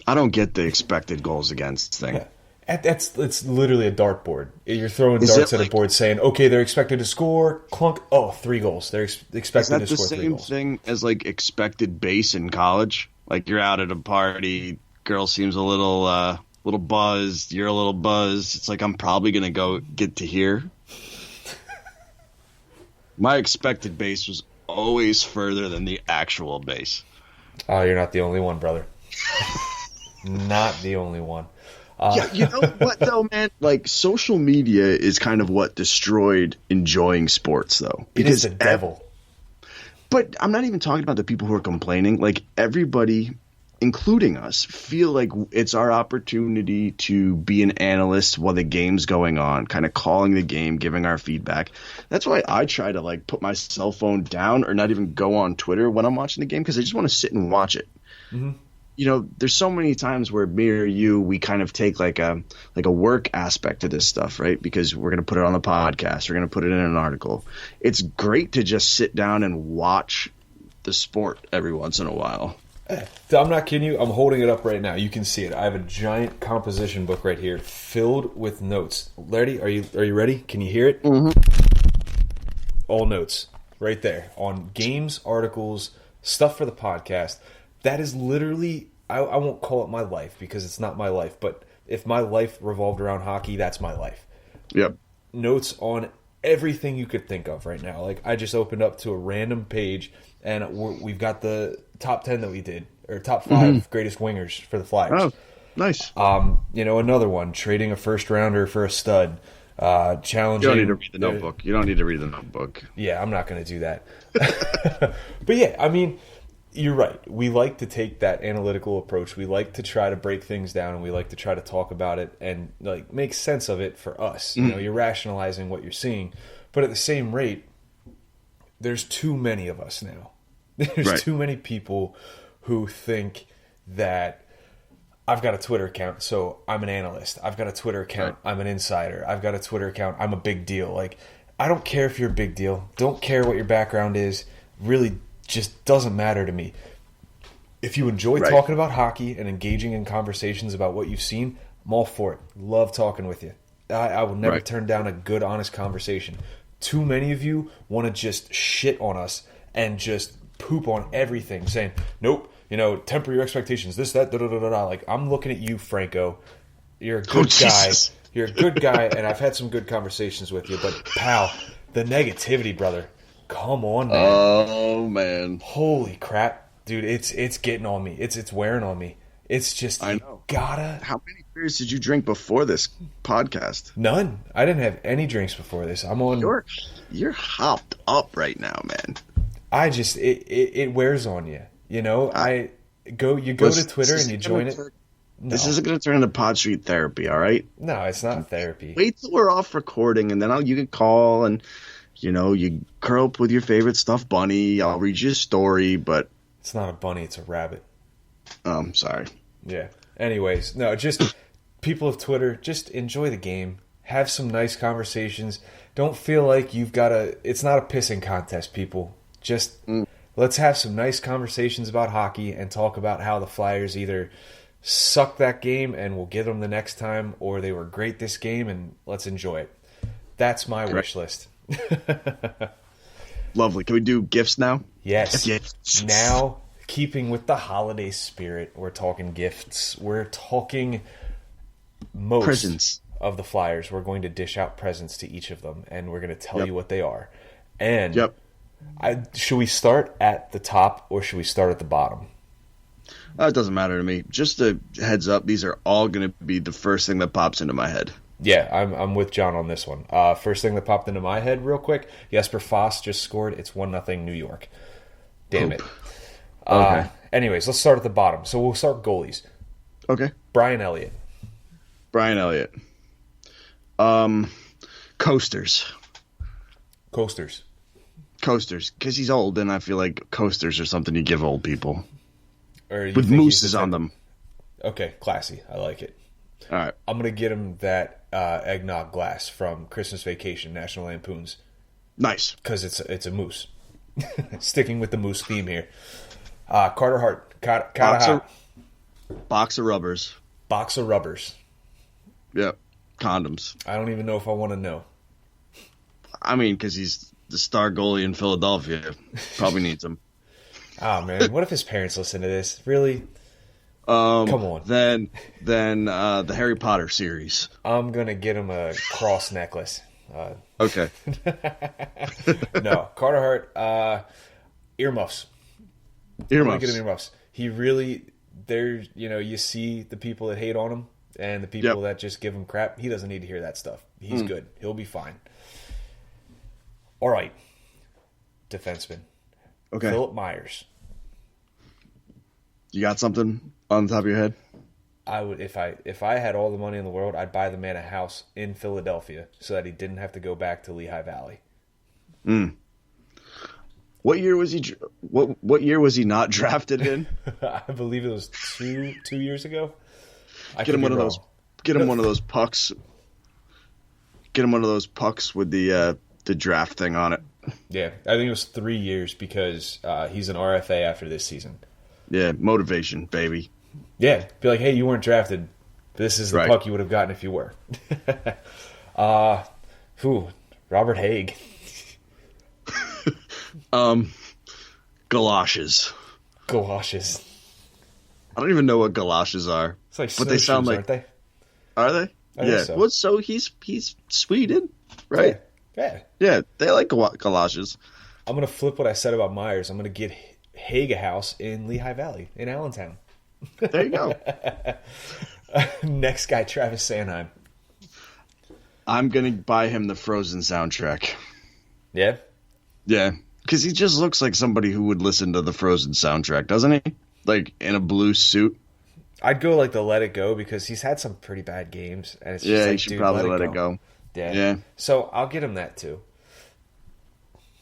I don't get the expected goals against thing. Yeah. It's literally a dartboard. You're throwing darts at a board saying, okay, they're expected to score, clunk, 3 goals. They're expected to score 3 goals. Is that the same thing as, like, expected base in college? Like, you're out at a party, girl seems a little buzzed, you're a little buzzed. It's like, I'm probably going to go get to here. My expected base was always further than the actual base. Oh, you're not the only one, brother. Not the only one. Yeah, you know what, though, man? Like, social media is kind of what destroyed enjoying sports, though. It is the devil. But I'm not even talking about the people who are complaining. Like, everybody, including us, feel like it's our opportunity to be an analyst while the game's going on, kind of calling the game, giving our feedback. That's why I try to, like, put my cell phone down or not even go on Twitter when I'm watching the game, because I just want to sit and watch it. Mm-hmm. You know, there's so many times where me or you, we kind of take like a work aspect to this stuff, right? Because we're going to put it on the podcast. We're going to put it in an article. It's great to just sit down and watch the sport every once in a while. I'm not kidding you. I'm holding it up right now. You can see it. I have a giant composition book right here filled with notes. Larry, are you ready? Can you hear it? Mm-hmm. All notes right there on games, articles, stuff for the podcast. That is literally, I won't call it my life because it's not my life, but if my life revolved around hockey, that's my life. Yep. Notes on everything you could think of right now. Like, I just opened up to a random page, and we've got the top 10 that we did, or top 5 greatest wingers for the Flyers. Oh, nice. You know, another one, trading a first rounder for a stud. Challenging. You don't need to read the notebook. You don't need to read the notebook. Yeah, I'm not going to do that. But yeah, I mean, you're right. We like to take that analytical approach. We like to try to break things down, and we like to try to talk about it and like make sense of it for us. You know, you're rationalizing what you're seeing, but at the same rate, there's too many of us now. There's too many people who think that I've got a Twitter account, so I'm an analyst. I've got a Twitter account, I'm an insider. I've got a Twitter account, I'm a big deal. Like, I don't care if you're a big deal. Don't care what your background is. Really just doesn't matter to me. If you enjoy Right. talking about hockey and engaging in conversations about what you've seen, I'm all for it. Love talking with you. I will never Right. turn down a good, honest conversation. Too many of you want to just shit on us and just poop on everything, saying, nope, temper your expectations, this, that, da-da-da-da-da. Like, I'm looking at you, Franco. You're a good guy. Jesus. You're a good guy, and I've had some good conversations with you. But, pal, the negativity, brother. Come on, man. Oh man. Holy crap, dude! It's getting on me. It's wearing on me. It's just I you know. gotta How many beers did you drink before this podcast? none. I didn't have any drinks before this. I'm on. You're hopped up right now, man. I just it wears on you. You go to Twitter and you join it. No, This isn't going to turn into Pod Street therapy, all right? no, it's not therapy. Wait till we're off recording, and then you can call and you curl up with your favorite stuffed bunny. I'll read you a story, but It's not a bunny. It's a rabbit. sorry. Yeah. Anyways, no, just people of Twitter, just enjoy the game. Have some nice conversations. Don't feel like you've got it's not a pissing contest, people. Just let's have some nice conversations about hockey and talk about how the Flyers either suck that game and we'll get them the next time, or they were great this game and let's enjoy it. That's my wish list. Lovely. Can we do gifts now? Yes. Gifts. Now, keeping with the holiday spirit, we're talking gifts. We're talking most Presents. of the Flyers. We're going to dish out presents to each of them, and we're going to tell Yep. you what they are. And Yep. should we start at the top or should we start at the bottom? It doesn't matter to me. Just a heads up, these are all going to be the first thing that pops into my head. Yeah, I'm with John on this one. First thing that popped into my head real quick, Jesper Foss just scored. It's 1-0 New York. Damn it. Okay. Anyways, let's start at the bottom. So we'll start goalies. Okay. Brian Elliott. Brian Elliott. Coasters. Coasters. Coasters. Because he's old, and I feel like coasters are something you give old people. Or you With think he's mooses the on type- them. Okay, classy. I like it. All right. I'm going to get him that eggnog glass from Christmas Vacation, National Lampoons, Nice. because it's a moose. Sticking with the moose theme here. Carter Hart. Box of rubbers. Box of rubbers. Yep. Condoms. I don't even know if I want to know. I mean, because he's the star goalie in Philadelphia. Probably needs them. Oh, man. What if his parents listen to this? Really? Come on. Then the Harry Potter series. I'm going to get him a cross necklace. Okay. No. Carter Hart. Earmuffs. I'm gonna get him earmuffs. He really, you see the people that hate on him and the people that just give him crap. He doesn't need to hear that stuff. He's good. He'll be fine. All right. Defenseman. Okay. Philip Myers. You got something on the top of your head? I would if I had all the money in the world, I'd buy the man a house in Philadelphia so that he didn't have to go back to Lehigh Valley. What year was he? What year was he not drafted in? I believe it was two years ago. Get him one of those. Get him one of those pucks. Get him one of those pucks with the draft thing on it. Yeah, I think it was 3 years because he's an RFA after this season. Yeah, motivation, baby. Yeah, be like, hey, you weren't drafted. This is the Right. puck you would have gotten if you were. Robert Haig. Galoshes. Galoshes. I don't even know what galoshes are. It's like But they sound snowshoes, like- aren't they? Are they? I think Yeah. so. Well, so he's Sweden, right? Yeah. Yeah, they like galoshes. I'm going to flip what I said about Myers. I'm going to get Haig a house in Lehigh Valley, in Allentown. There you go. Next guy, Travis Sanheim. I'm gonna buy him the Frozen soundtrack. Yeah? Yeah, because he just looks like somebody who would listen to the Frozen soundtrack, doesn't he? Like in a blue suit. I'd go like the Let It Go because he's had some pretty bad games. And it's just Yeah, like, you should dude, probably let it go. Yeah. Yeah. So I'll get him that too.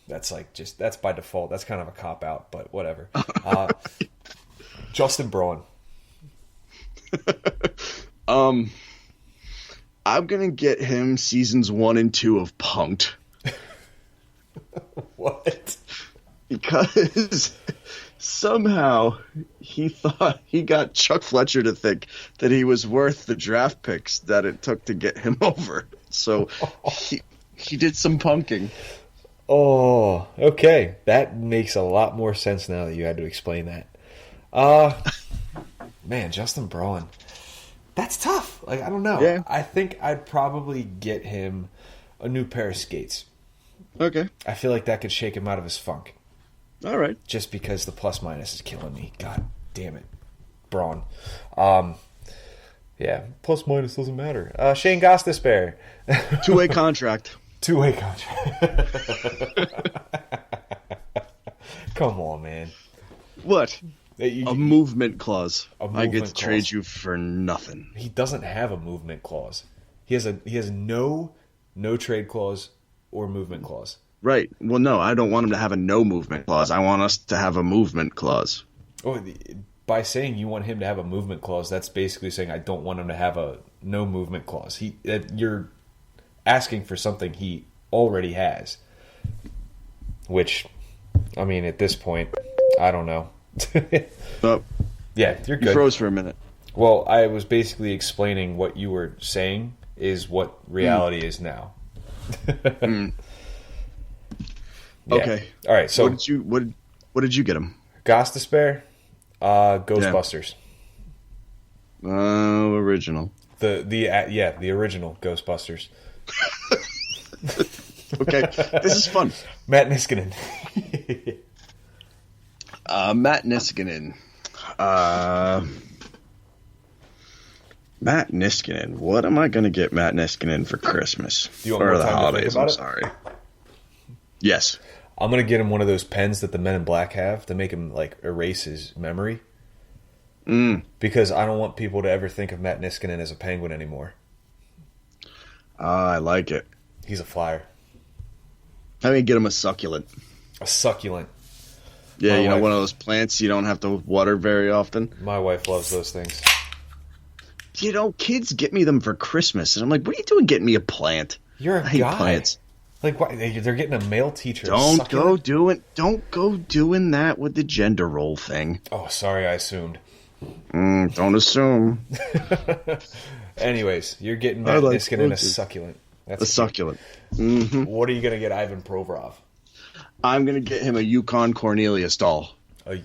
That's that's by default. That's kind of a cop out, but whatever. Justin Braun. I'm gonna get him seasons 1 and 2 of Punk'd. What? because somehow he thought he got Chuck Fletcher to think that he was worth the draft picks that it took to get him over. So he did some punking. Oh, okay. That makes a lot more sense now that you had to explain that. Man, Justin Braun. That's tough. Like, I don't know. Yeah. I think I'd probably get him a new pair of skates. Okay. I feel like that could shake him out of his funk. All right. Just because the plus minus is killing me. God damn it. Braun. Yeah, plus minus doesn't matter. Shane Gostisbehere. Two-way contract. Two-way contract. Come on, man. What? You- A movement clause. A I movement get to trade clause. you for nothing. He doesn't have a movement clause. He has no trade clause or movement clause. Right. Well, no, I don't want him to have a no movement clause. I want us to have a movement clause. Oh, by saying you want him to have a movement clause, that's basically saying I don't want him to have a no movement clause. You're asking for something he already has. Which, I mean, at this point, I don't know. Oh, Yeah, you're you good. froze for a minute. Well, I was basically explaining what you were saying is what reality is now. Yeah. Okay. All right. So what did you get him? Gostisbehere, Ghostbusters. Original. The original Ghostbusters. Okay. This is fun. Matt Niskanen. Matt Niskanen. Matt Niskanen. What am I going to get Matt Niskanen for Christmas? Do you want or more the time to think holidays? about I'm it? sorry. Yes. I'm gonna get him one of those pens that the Men in Black have to make him like erase his memory. Because I don't want people to ever think of Matt Niskanen as a Penguin anymore. I like it. He's a Flyer, How do you get him a succulent? a succulent. Yeah, My wife- one of those plants you don't have to water very often. My wife loves those things. Kids get me them for Christmas, and I'm like, what are you doing getting me a plant? You're a I hate guy. plants. Like, why? They're getting a male teacher. Don't go Succulent? doing that with the gender role thing. Oh, sorry, I assumed. Don't assume. Anyways, you're getting I Matt like Niskanen a roses. succulent. A That's succulent. What are you gonna get Ivan Provorov? I'm gonna get him a Yukon Cornelius doll.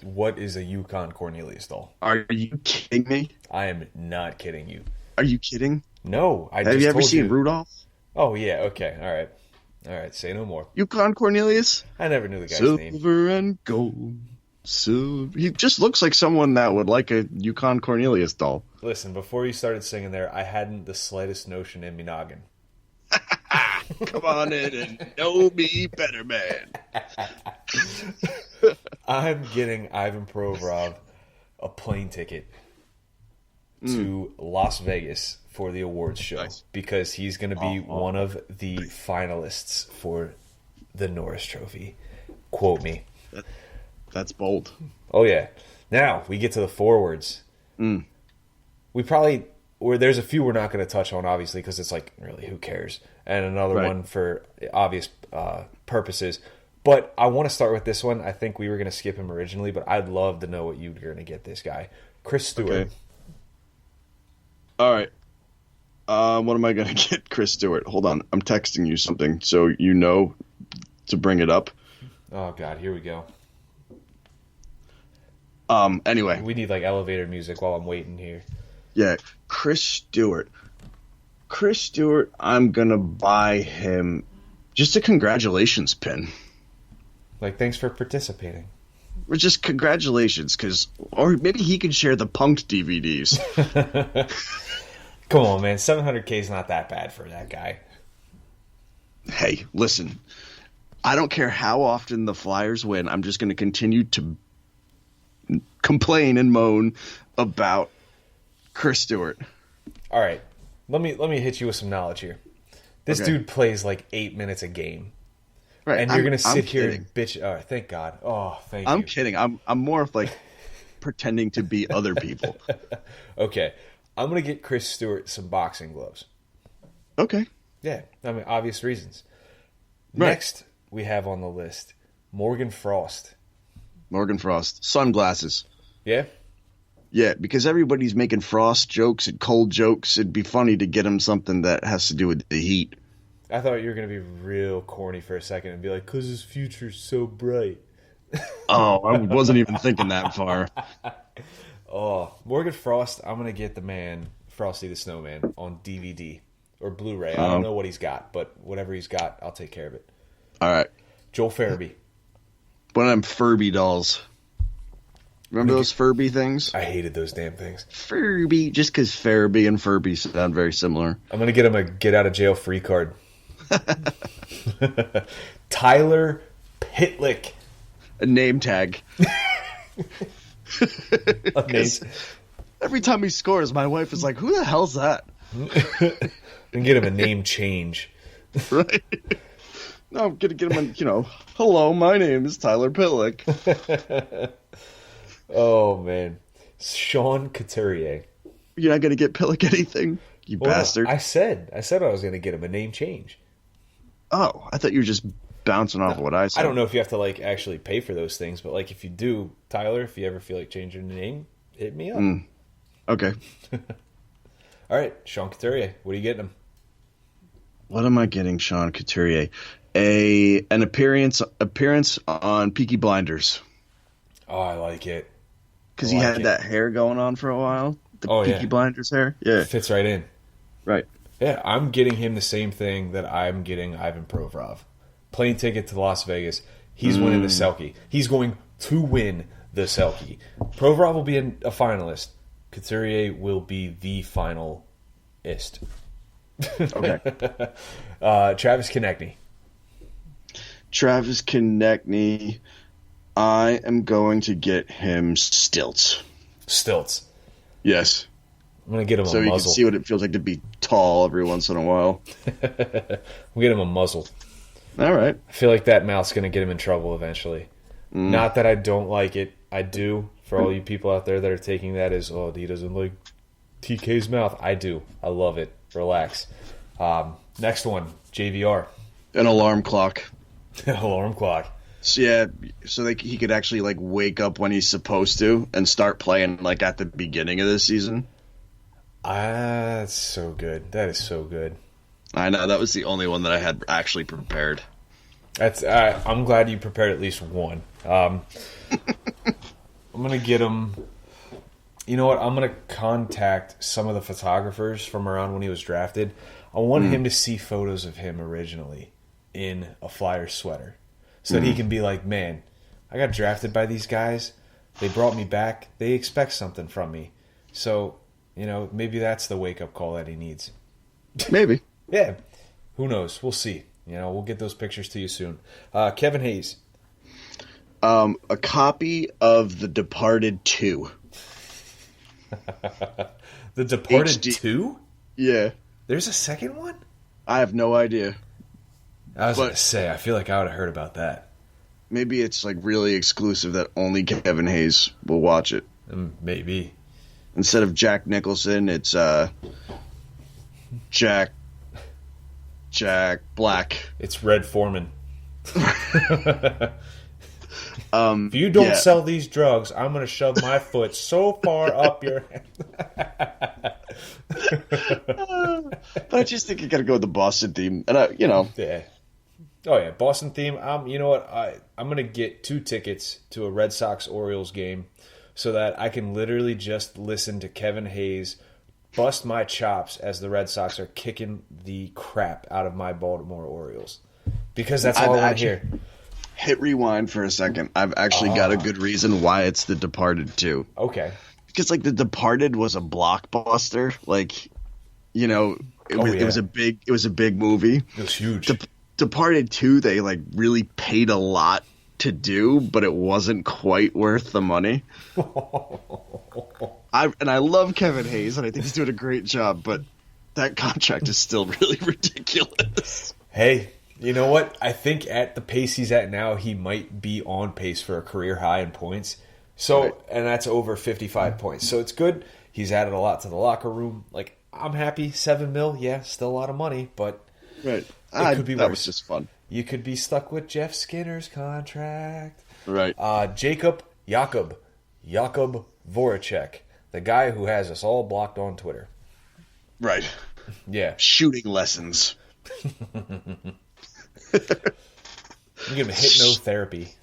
What is a Yukon Cornelius doll? Are you kidding me? I am not kidding you. Are you kidding? No, I Have just you ever told seen you. Rudolph? Oh yeah, okay, all right. Say no more. Yukon Cornelius? I never knew the guy's name. Silver and gold. Silver. He just looks like someone that would like a Yukon Cornelius doll. Listen, before you started singing there, I hadn't the slightest notion in me noggin. Come on in and know me better, man. I'm getting Ivan Provorov a plane ticket to Las Vegas for the awards show Nice. because he's going to be one of the finalists for the Norris Trophy. Quote me. That's bold. Oh yeah. Now we get to the forwards. We probably there's a few we're not going to touch on, obviously, because it's like really who cares, and another Right. one for obvious purposes. But I want to start with this one. I think we were going to skip him originally, but I'd love to know what you're going to get this guy, Chris Stewart. Okay. All right. What am I going to get Chris Stewart? Hold on. I'm texting you something so you know to bring it up. Oh God, here we go. Anyway. We need like elevator music while I'm waiting here. Yeah, Chris Stewart. Chris Stewart, I'm going to buy him just a congratulations pin. Like, thanks for participating. Or just congratulations, or maybe he could share the Punked DVDs. Come on, man. 700K is not that bad for that guy. Hey, listen, I don't care how often the Flyers win. I'm just going to continue to complain and moan about Chris Stewart. All right, let me hit you with some knowledge here. This Okay. dude plays like 8 minutes a game, Right, and you're I'm- gonna sit I'm here kidding. and bitch. Oh, thank God. Oh, thank I'm you. kidding. I'm more of like pretending to be other people. Okay, I'm gonna get Chris Stewart some boxing gloves. Okay. Yeah, I mean obvious reasons. Right. Next, we have on the list Morgan Frost. Morgan Frost. Sunglasses. Yeah? Yeah, because everybody's making Frost jokes and cold jokes. It'd be funny to get him something that has to do with the heat. I thought you were going to be real corny for a second and be like, because his future's so bright. Oh, I wasn't even thinking that far. Oh, Morgan Frost, I'm going to get the man, Frosty the Snowman, on DVD or Blu-ray. I don't know what he's got, but whatever he's got, I'll take care of it. All right. Joel Farabee. One of them Furby dolls. Remember those Furby things? I hated those damn things. Furby, just because Farabee and Furby sound very similar. I'm going to get him a get-out-of-jail-free card. Tyler Pitlick. A name tag. Amazing. Every time he scores, my wife is like, who the hell's that? And get him a name change. Right? No, I'm going to get him a, hello, my name is Tyler Pitlick. Oh, man. Sean Couturier. You're not going to get Pitlick anything, you bastard. I said I was going to get him a name change. Oh, I thought you were just bouncing off what I said. I don't know if you have to, actually pay for those things, but, if you do, Tyler, if you ever feel like changing your name, hit me up. Okay. All right, Sean Couturier, what are you getting him? What am I getting, Sean Couturier? An appearance on Peaky Blinders. Oh, I like it. Because he had that hair going on for a while. The Peaky Blinders hair. Yeah. Fits right in. Right. Yeah, I'm getting him the same thing that I'm getting Ivan Provorov. Plane ticket to Las Vegas. He's winning the Selke. He's going to win the Selke. Provorov will be a finalist. Couturier will be the finalist. Okay. Travis Konechny. Travis Konechny. I am going to get him stilts. Stilts. Yes. I'm going to get him a muzzle. So you can see what it feels like to be tall every once in a while. We'll get him a muzzle. All right. I feel like that mouth's going to get him in trouble eventually. Not that I don't like it. I do. For all you people out there that are taking that as, oh, he doesn't like TK's mouth. I do. I love it. Relax. Next one, JVR. An alarm clock. Alarm clock. So, yeah, so he could actually wake up when he's supposed to and start playing at the beginning of the season. That's so good. That is so good. I know, that was the only one that I had actually prepared. I'm glad you prepared at least one. I'm gonna get him. You know what? I'm gonna contact some of the photographers from around when he was drafted. I want him to see photos of him originally in a Flyers sweater, so that he can be like, "Man, I got drafted by these guys. They brought me back. They expect something from me." So, maybe that's the wake-up call that he needs. Maybe. Yeah. Who knows? We'll see. We'll get those pictures to you soon. Kevin Hayes. A copy of The Departed 2. The Departed HD. 2? Yeah. There's a second one? I have no idea. I was going to say, I feel like I would have heard about that. Maybe it's really exclusive that only Kevin Hayes will watch it. Maybe. Instead of Jack Nicholson, it's Jack Black. It's Red Foreman. If you don't sell these drugs, I'm going to shove my foot so far up your But I just think you got to go with the Boston theme. And, Yeah. Oh, yeah. Boston theme. You know what? I'm going to get 2 tickets to a Red Sox-Orioles game so that I can literally just listen to Kevin Hayes bust my chops as the Red Sox are kicking the crap out of my Baltimore Orioles. Because that's all I want to hear. Hit rewind for a second. I've actually got a good reason why it's The Departed 2. Okay. Because The Departed was a blockbuster. It was a big movie. It was huge. Departed 2, they really paid a lot to do, but it wasn't quite worth the money. I love Kevin Hayes, and I think he's doing a great job, but that contract is still really ridiculous. Hey, you know what? I think at the pace he's at now, he might be on pace for a career high in points. So, right. And that's over 55 points. So it's good. He's added a lot to the locker room. I'm happy. $7 million, yeah, still a lot of money, but right. It could be worse. That was just fun. you could be stuck with Jeff Skinner's contract. Right. Jacob Voracek, the guy who has us all blocked on Twitter. Right. Yeah. Shooting lessons. You give him hypnotherapy.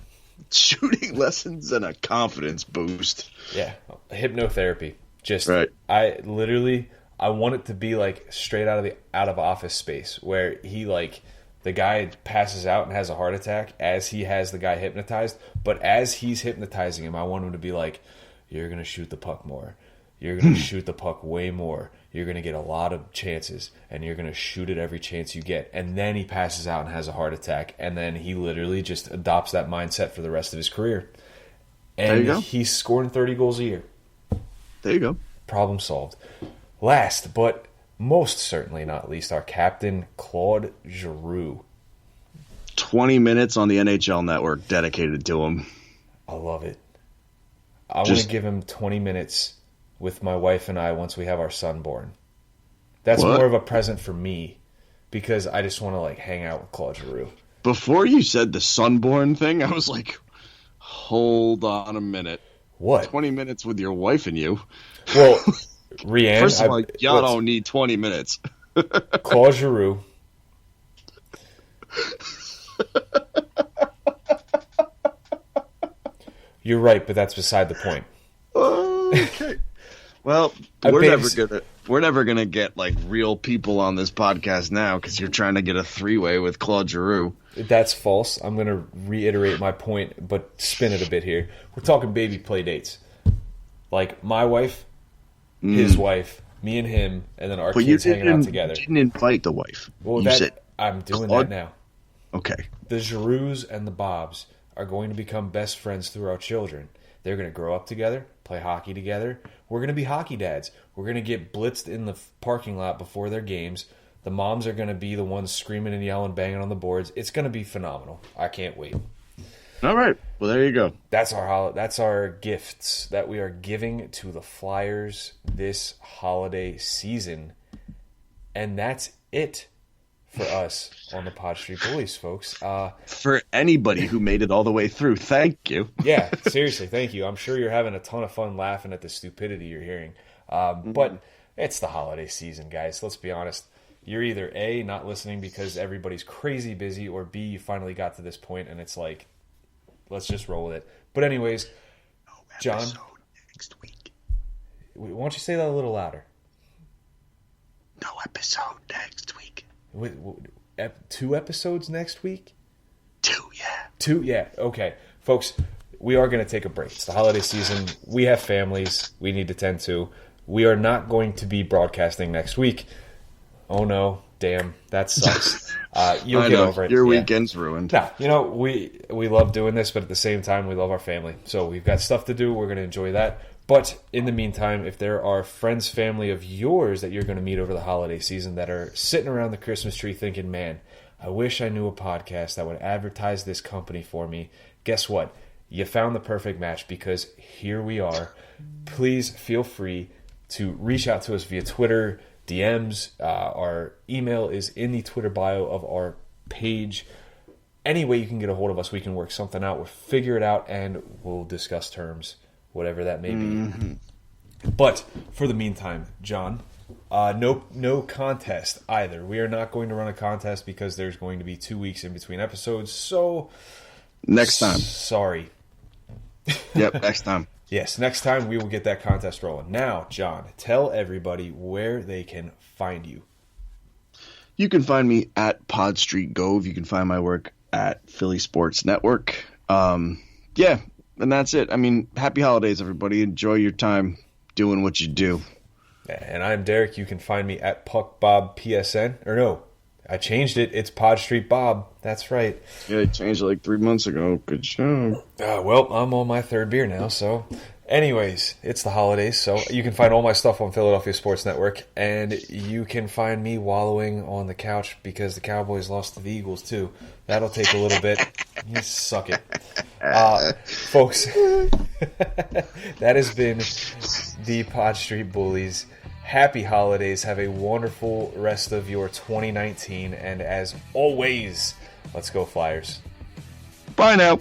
Shooting lessons and a confidence boost. Yeah, hypnotherapy. Just right. I want it to be like straight out of Office Space, where he like the guy passes out and has a heart attack as he has the guy hypnotized, but as he's hypnotizing him, I want him to be like, "You're gonna shoot the puck more. You're gonna shoot the puck way more. You're gonna get a lot of chances, and you're gonna shoot it every chance you get." And then he passes out and has a heart attack, and then he literally just adopts that mindset for the rest of his career. And there you go. He's scoring 30 goals a year. There you go. Problem solved. Last, but most certainly not least, our captain, Claude Giroux. 20 minutes on the NHL Network dedicated to him. I love it. I want to give him 20 minutes with my wife and I once we have our son born. That's more of a present for me because I just want to like hang out with Claude Giroux. Before you said the sunborn thing, I was like, hold on a minute. What? 20 minutes with your wife and you? Well, Rianne. First of all, y'all don't need 20 minutes. Claude Giroux. You're right, but that's beside the point. Okay. Well, we're never gonna get like real people on this podcast now because you're trying to get a three-way with Claude Giroux. That's false. I'm going to reiterate my point, but spin it a bit here. We're talking baby play dates. Like my wife, his wife, me and him, and then our kids hanging out together. You didn't invite the wife. Well, I'm doing Claude? that now. Okay. The Giroux and the Bobs are going to become best friends through our children. They're going to grow up together, play hockey together. We're going to be hockey dads. We're going to get blitzed in the parking lot before their games. The moms are going to be the ones screaming and yelling, banging on the boards. It's going to be phenomenal. I can't wait. All right. Well, there you go. That's our gifts that we are giving to the Flyers this holiday season. And that's it for us on the Pod Street Bullies, folks. For anybody who made it all the way through, thank you. Yeah, seriously, thank you. I'm sure you're having a ton of fun laughing at the stupidity you're hearing. But it's the holiday season, guys. Let's be honest. You're either A, not listening because everybody's crazy busy, or B, you finally got to this point and it's like, let's just roll with it. But anyways, John. Next week. Why don't you say that a little louder? No episode next week. 2 episodes next week? 2, yeah. 2, yeah. Okay. Folks, we are going to take a break. It's the holiday season. We have families we need to tend to. We are not going to be broadcasting next week. Oh, no. Damn. That sucks. You'll get over it. Your weekend's ruined. No, we love doing this, but at the same time, we love our family. So we've got stuff to do. We're going to enjoy that. But in the meantime, if there are friends, family of yours that you're going to meet over the holiday season that are sitting around the Christmas tree thinking, man, I wish I knew a podcast that would advertise this company for me. Guess what? You found the perfect match because here we are. Please feel free to reach out to us via Twitter, DMs. Our email is in the Twitter bio of our page. Any way you can get a hold of us, we can work something out. We'll figure it out, and we'll discuss terms, whatever that may be. But for the meantime, John, no contest either. We are not going to run a contest because there's going to be 2 weeks in between episodes. So next time. Sorry. Yep, next time. Yes, next time we will get that contest rolling. Now, John, tell everybody where they can find you. You can find me at Pod Street Gove. You can find my work at Philly Sports Network. Yeah, and that's it. I mean, happy holidays, everybody. Enjoy your time doing what you do. And I'm Derek. You can find me at PuckBobPSN. Or no, I changed it. It's Pod Street Bob. That's right. Yeah, I changed it like 3 months ago. Good job. Well, I'm on my third beer now, so... Anyways, it's the holidays, so you can find all my stuff on Philadelphia Sports Network, and you can find me wallowing on the couch because the Cowboys lost to the Eagles, too. That'll take a little bit. You suck it. Folks, that has been the Pod Street Bullies. Happy holidays. Have a wonderful rest of your 2019. And as always, let's go Flyers. Bye now.